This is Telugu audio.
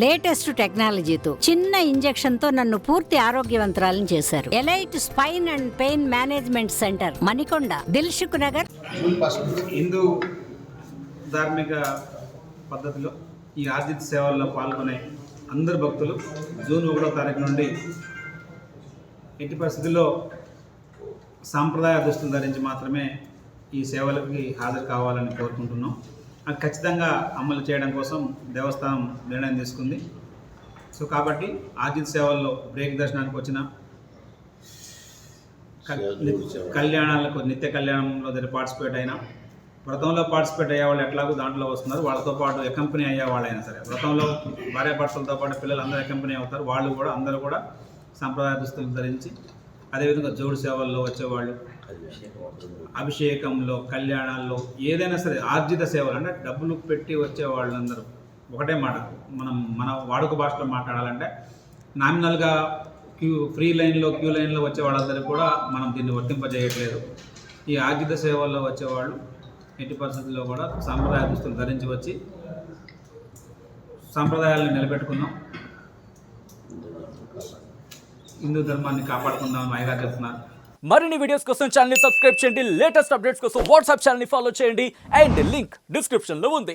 లేటెస్ట్ టెక్నాలజీతో చిన్న ఇంజెక్షన్ తో నన్ను పూర్తి ఆరోగ్యవంతురాలను చేశారు. Elite spine and pain management centre, Manikonda, Dilsukh Nagar. Hindu ధార్మిక పద్ధతిలో ఈ ఆర్జిత సేవల్లో పాల్గొనే అందరు భక్తులు జూన్ 1వ తారీఖు నుండి ఎట్టి పరిస్థితుల్లో సాంప్రదాయ దుస్తులు ధరించి మాత్రమే ఈ సేవలకి హాజరు కావాలని కోరుకుంటున్నాం. అది ఖచ్చితంగా అమలు చేయడం కోసం దేవస్థానం నిర్ణయం తీసుకుంది. సో కాబట్టి ఆర్జిత సేవల్లో బ్రేక్ దర్శనానికి వచ్చిన కళ్యాణాలకు, నిత్య కళ్యాణంలో పార్టిసిపేట్ అయినా, వ్రతంలో పార్టిసిపేట్ అయ్యే వాళ్ళు ఎట్లాగో దాంట్లో వస్తున్నారు. వాళ్ళతో పాటు ఎకంపెనీ అయ్యే వాళ్ళైనా సరే, వ్రతంలో భార్యాభర్తలతో పాటు పిల్లలు అందరూ ఎకంపెనీ అవుతారు. వాళ్ళు కూడా అందరూ కూడా సాంప్రదాయ దుస్తులు ధరించి, అదేవిధంగా జోడు సేవల్లో వచ్చేవాళ్ళు, అభిషేకంలో, కళ్యాణాల్లో, ఏదైనా సరే ఆర్జిత సేవలు అంటే డబ్బులు పెట్టి వచ్చే వాళ్ళందరూ ఒకటే మాట, మన వాడుక భాషలో మాట్లాడాలంటే నామినల్గా ఫ్రీ లైన్లో, క్యూ లైన్లో వచ్చే వాళ్ళందరికీ కూడా మనం దీన్ని వర్తింపజేయట్లేదు. ఈ ఆర్జిత సేవల్లో వచ్చేవాళ్ళు ఎట్టి పరిస్థితుల్లో కూడా సాంప్రదాయ దుస్తులు ధరించి వచ్చి సాంప్రదాయాలను నిలబెట్టుకుందాం, హిందూ ధర్మాన్ని కాపాడుకుందామని అయ్యగారు చెప్తున్నారు. మరిన్ని వీడియోస్ కోసం ఛానల్ ని సబ్స్క్రైబ్ చేయండి. లేటెస్ట్ అప్డేట్స్ కోసం వాట్సాప్ ఛానల్ ని ఫాలో చేయండి. అండ్ లింక్ డిస్క్రిప్షన్ లో ఉంది.